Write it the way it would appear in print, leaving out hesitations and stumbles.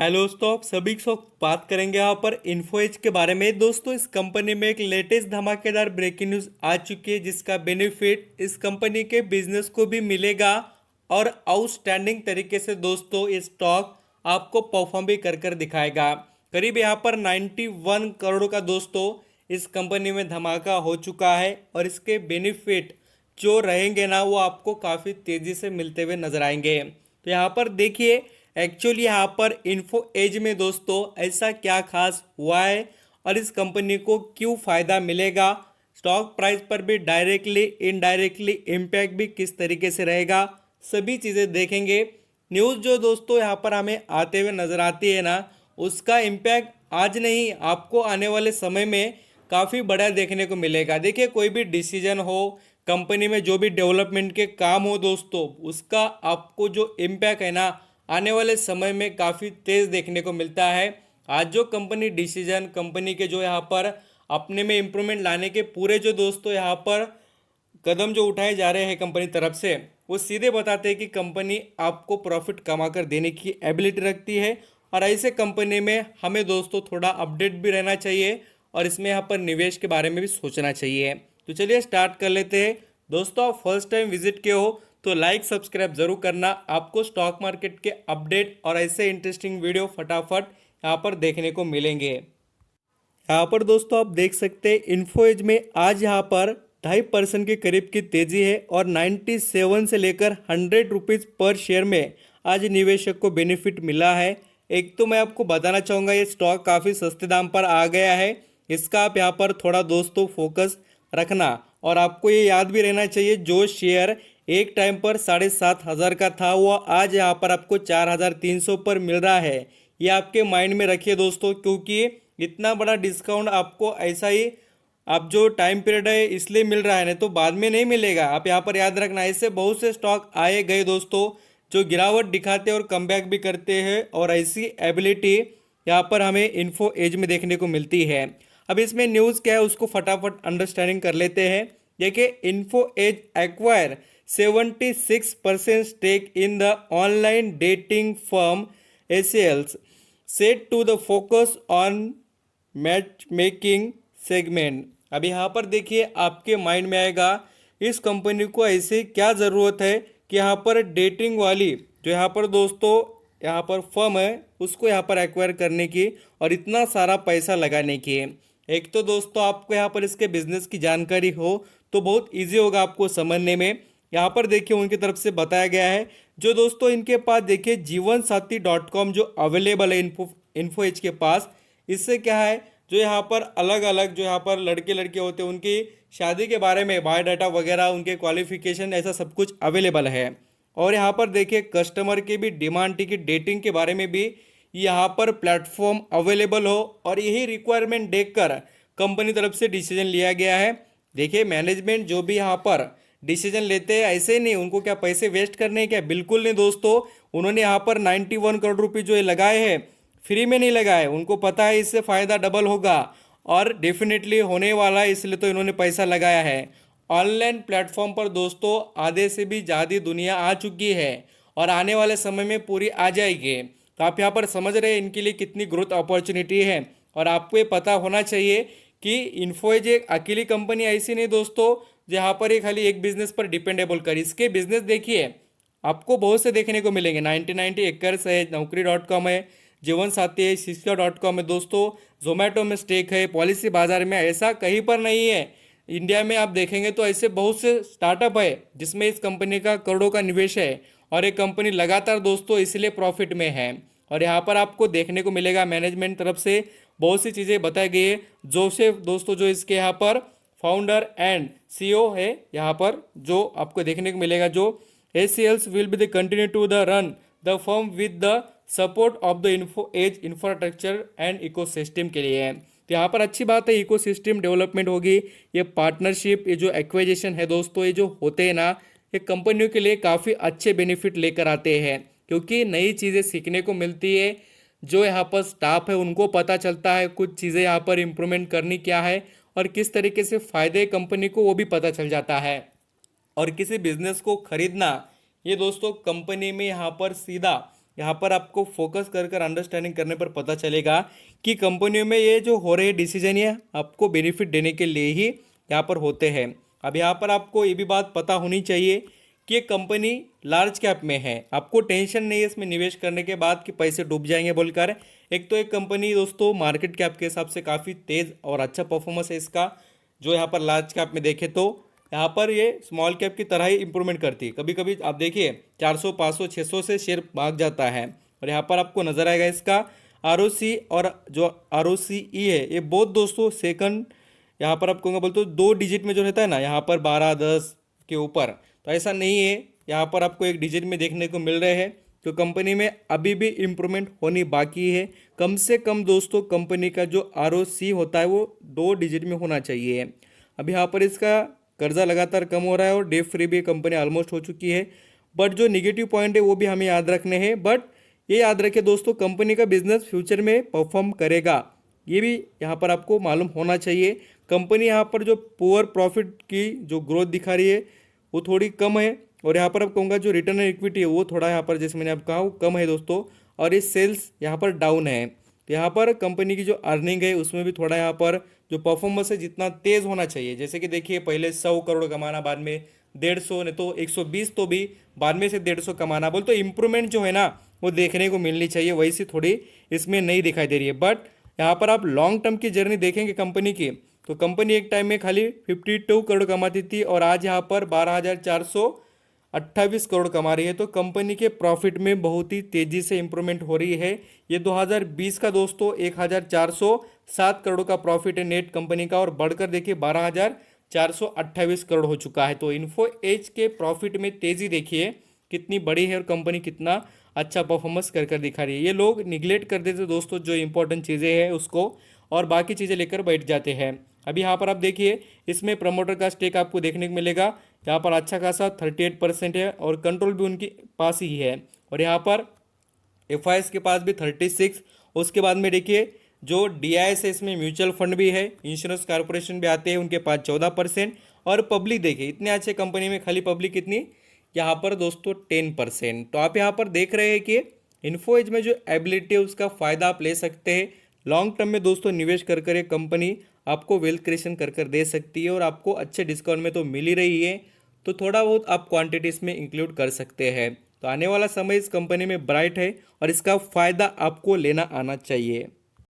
Hello दोस्तों, आप सभी को बात करेंगे यहाँ पर इन्फोएज के बारे में। दोस्तों, इस कंपनी में एक लेटेस्ट धमाकेदार ब्रेकिंग न्यूज़ आ चुकी है, जिसका बेनिफिट इस कंपनी के बिजनेस को भी मिलेगा और आउटस्टैंडिंग तरीके से दोस्तों ये स्टॉक आपको परफॉर्म भी कर कर दिखाएगा। करीब यहाँ पर 91 करोड़ का दोस्तों इस कंपनी में धमाका हो चुका है और इसके बेनिफिट जो रहेंगे ना वो आपको काफ़ी तेज़ी से मिलते हुए नजर आएंगे। तो यहाँ पर देखिए, एक्चुअली यहाँ पर इन्फो एज में दोस्तों ऐसा क्या खास हुआ है और इस कंपनी को क्यों फ़ायदा मिलेगा, स्टॉक प्राइस पर भी डायरेक्टली इनडायरेक्टली इम्पैक्ट भी किस तरीके से रहेगा, सभी चीज़ें देखेंगे। न्यूज़ जो दोस्तों यहाँ पर हमें आते हुए नज़र आती है ना, उसका इम्पैक्ट आज नहीं आपको आने वाले समय में काफ़ी बड़ा देखने को मिलेगा। देखिए, कोई भी डिसीजन हो, कंपनी में जो भी डेवलपमेंट के काम हो दोस्तों, उसका आपको जो इम्पैक्ट है ना आने वाले समय में काफ़ी तेज़ देखने को मिलता है। आज जो कंपनी डिसीजन, कंपनी के जो यहाँ पर अपने में इम्प्रूवमेंट लाने के पूरे जो दोस्तों यहाँ पर कदम जो उठाए जा रहे हैं कंपनी तरफ से, वो सीधे बताते हैं कि कंपनी आपको प्रॉफिट कमा कर देने की एबिलिटी रखती है। और ऐसे कंपनी में हमें दोस्तों थोड़ा अपडेट भी रहना चाहिए और इसमें यहाँ पर निवेश के बारे में भी सोचना चाहिए। तो चलिए स्टार्ट कर लेते हैं। दोस्तों, आप फर्स्ट टाइम विजिट किए हो तो लाइक सब्सक्राइब जरूर करना। आपको स्टॉक मार्केट के अपडेट और ऐसे इंटरेस्टिंग वीडियो फटाफट यहाँ पर देखने को मिलेंगे। यहाँ पर दोस्तों आप देख सकते हैं इन्फो एज में आज यहाँ पर 2.5% के करीब की तेजी है और 97 से लेकर 100 रुपीज़ पर शेयर में आज निवेशक को बेनिफिट मिला है। एक तो मैं आपको बताना चाहूँगा, ये स्टॉक काफ़ी सस्ते दाम पर आ गया है। इसका आप यहाँ पर थोड़ा दोस्तों फोकस रखना और आपको ये याद भी रहना चाहिए, जो शेयर एक टाइम पर 7,500 का था वो आज यहाँ पर आपको 4,300 पर मिल रहा है। ये आपके माइंड में रखिए दोस्तों, क्योंकि इतना बड़ा डिस्काउंट आपको ऐसा ही आप जो टाइम पीरियड है इसलिए मिल रहा है, नहीं तो बाद में नहीं मिलेगा। आप यहाँ पर याद रखना। ऐसे बहुत से स्टॉक आए गए दोस्तों जो गिरावट दिखाते हैं और कमबैक भी करते हैं, और ऐसी एबिलिटी यहाँ पर हमें इन्फो एज में देखने को मिलती है। अब इसमें न्यूज़ क्या है उसको फटाफट अंडरस्टैंडिंग कर लेते हैं। देखिए, Info Edge acquire 76% stake in the online dating firm ACLs, set to the focus on matchmaking segment। अब यहाँ पर देखिए, आपके माइंड में आएगा इस कंपनी को ऐसे क्या ज़रूरत है कि यहाँ पर डेटिंग वाली जो यहाँ पर दोस्तों यहाँ पर फर्म है उसको यहाँ पर एक्वायर करने की और इतना सारा पैसा लगाने की। एक तो दोस्तों आपको यहाँ पर इसके बिजनेस की जानकारी हो तो बहुत इजी होगा आपको समझने में। यहाँ पर देखिए उनकी तरफ से बताया गया है, जो दोस्तों इनके पास देखिए जीवनसाथी.com जो अवेलेबल है इन्फो एज के पास। इससे क्या है, जो यहाँ पर अलग अलग जो यहाँ पर लड़के लड़के होते हैं उनकी शादी के बारे में बायोडाटा वगैरह, उनके क्वालिफिकेशन, ऐसा सब कुछ अवेलेबल है। और यहाँ पर देखिए कस्टमर की भी डिमांड टिकट डेटिंग के बारे में भी यहाँ पर प्लेटफॉर्म अवेलेबल हो, और यही रिक्वायरमेंट देखकर कंपनी तरफ से डिसीजन लिया गया है। देखिए, मैनेजमेंट जो भी यहाँ पर डिसीजन लेते हैं ऐसे नहीं, उनको क्या पैसे वेस्ट करने हैं क्या? बिल्कुल नहीं दोस्तों। उन्होंने यहाँ पर 91 करोड़ रुपये जो ये लगाए हैं फ्री में नहीं लगाए, उनको पता है इससे फ़ायदा डबल होगा और डेफिनेटली होने वाला है, इसलिए तो इन्होंने पैसा लगाया है। ऑनलाइन प्लेटफॉर्म पर दोस्तों आधे से भी ज़्यादा दुनिया आ चुकी है और आने वाले समय में पूरी आ जाएगी। तो आप यहाँ पर समझ रहे हैं इनके लिए कितनी ग्रोथ अपॉर्चुनिटी है। और आपको ये पता होना चाहिए कि इन्फोएज एक अकेली कंपनी ऐसी नहीं दोस्तों जहाँ पर ये खाली एक बिजनेस पर डिपेंडेबल कर। इसके बिजनेस देखिए आपको बहुत से देखने को मिलेंगे। 1990 एकर्स है, नौकरी.com है, जीवन साथी है, शिक्षा.com है दोस्तों, जोमेटो में स्टेक है, पॉलिसी बाजार में, ऐसा कहीं पर नहीं है। इंडिया में आप देखेंगे तो ऐसे बहुत से स्टार्टअप है जिसमें इस कंपनी का करोड़ों का निवेश है और ये कंपनी लगातार दोस्तों इसलिए प्रॉफिट में है। और यहाँ पर आपको देखने को मिलेगा मैनेजमेंट तरफ से बहुत सी चीज़ें बताई गई है। जोसेफ दोस्तों जो इसके यहाँ पर फाउंडर एंड सीईओ है, यहाँ पर जो आपको देखने को मिलेगा, जो ACLs will be the continue to the run the firm with the support of the Info Edge infrastructure and ecosystem के लिए है। तो यहाँ पर अच्छी बात है, इकोसिस्टम डेवलपमेंट होगी। ये पार्टनरशिप, ये जो एक्विजिशन है दोस्तों, ये जो होते हैं ना, ये कंपनियों के लिए काफ़ी अच्छे बेनिफिट लेकर आते हैं, क्योंकि नई चीज़ें सीखने को मिलती है। जो यहाँ पर स्टाफ है उनको पता चलता है कुछ चीज़ें यहाँ पर इम्प्रूवमेंट करनी क्या है और किस तरीके से फ़ायदे कंपनी को वो भी पता चल जाता है। और किसी बिजनेस को खरीदना, ये दोस्तों कंपनी में यहाँ पर सीधा यहाँ पर आपको फोकस कर कर अंडरस्टैंडिंग करने पर पता चलेगा कि कंपनियों में ये जो हो रहे डिसीजन है आपको बेनिफिट देने के लिए ही यहाँ पर होते हैं। अब यहाँ पर आपको ये भी बात पता होनी चाहिए कि ये कंपनी लार्ज कैप में है, आपको टेंशन नहीं है इसमें निवेश करने के बाद कि पैसे डूब जाएंगे बोलकर। एक तो एक कंपनी दोस्तों मार्केट कैप के हिसाब से काफ़ी तेज़ और अच्छा परफॉर्मेंस है इसका, जो यहाँ पर लार्ज कैप में देखें तो यहाँ पर ये स्मॉल कैप की तरह ही इंप्रूवमेंट करती है। कभी कभी आप देखिए 400 500 600 से शेयर भाग जाता है। और यहाँ पर आपको नजर आएगा इसका आरओसी और जो आरओसीई है ये बहुत दोस्तों सेकंड यहाँ पर आपको बोलते हो 2 डिजिट में जो रहता है ना, यहाँ पर 12 10 के ऊपर, तो ऐसा नहीं है, यहाँ पर आपको 1 डिजिट में देखने को मिल रहे हैं। तो कंपनी में अभी भी इम्प्रूवमेंट होनी बाकी है। कम से कम दोस्तों कंपनी का जो आरओसी होता है वो 2 डिजिट में होना चाहिए। अब यहाँ पर इसका कर्जा लगातार कम हो रहा है और डेट फ्री भी कंपनी ऑलमोस्ट हो चुकी है। बट जो निगेटिव पॉइंट है वो भी हमें याद रखने हैं। बट ये याद रखें दोस्तों कंपनी का बिजनेस फ्यूचर में परफॉर्म करेगा, ये भी यहाँ पर आपको मालूम होना चाहिए। कंपनी यहाँ पर जो पुअर प्रॉफिट की जो ग्रोथ दिखा रही है वो थोड़ी कम है। और यहाँ पर आप कहूँगा जो रिटर्न ऑन इक्विटी है वो थोड़ा यहाँ पर जैसे मैंने आप कहा वो कम है दोस्तों। और ये सेल्स यहाँ पर डाउन है। तो यहाँ पर कंपनी की जो अर्निंग है उसमें भी थोड़ा यहाँ पर जो परफॉर्मेंस है जितना तेज़ होना चाहिए, जैसे कि देखिए पहले 100 करोड़ कमाना, बाद में 150, नहीं तो 120, तो भी बाद में से 150 कमाना, बोल तो इम्प्रूवमेंट जो है ना वो देखने को मिलनी चाहिए, वैसी थोड़ी इसमें नहीं दिखाई दे रही है। बट यहाँ पर आप लॉन्ग टर्म की जर्नी देखेंगे कंपनी की, तो कंपनी एक टाइम में खाली 52 करोड़ कमाती थी और आज यहाँ पर 12,428 करोड़ कमा रही है। तो कंपनी के प्रॉफिट में बहुत ही तेज़ी से इंप्रूवमेंट हो रही है। ये 2020 का दोस्तों 1,407 करोड़ का प्रॉफिट है नेट कंपनी का, और बढ़कर देखिए 12,428 करोड़ हो चुका है। तो इन्फो एज के प्रॉफिट में तेज़ी देखिए कितनी बड़ी है और कंपनी कितना अच्छा परफॉर्मेंस कर कर दिखा रही है। ये लोग निगलेक्ट कर देते दोस्तों जो इंपॉर्टेंट चीज़ें हैं उसको, और बाकी चीज़ें लेकर बैठ जाते हैं। अभी यहाँ पर आप देखिए इसमें प्रमोटर का स्टेक आपको देखने को मिलेगा, यहाँ पर अच्छा खासा 38% है और कंट्रोल भी उनके पास ही है। और यहाँ पर एफ के पास भी 36। उसके बाद में देखिए जो DIS है इसमें म्यूचुअल फंड भी है, इंश्योरेंस कॉर्पोरेशन भी आते हैं उनके पास 14%। और पब्लिक देखिए इतने अच्छे कंपनी में खाली पब्लिक कितनी, यहाँ पर दोस्तों 10%। तो आप यहाँ पर देख रहे हैं कि इन्फो एज में जो एबिलिटी है उसका फ़ायदा आप ले सकते हैं। लॉन्ग टर्म में दोस्तों निवेश कर कर ये कंपनी आपको वेल्थ क्रिएशन कर कर दे सकती है और आपको अच्छे डिस्काउंट में तो मिल ही रही है। तो थोड़ा बहुत आप क्वांटिटीज़ में इंक्लूड कर सकते हैं। तो आने वाला समय इस कंपनी में ब्राइट है और इसका फ़ायदा आपको लेना आना चाहिए।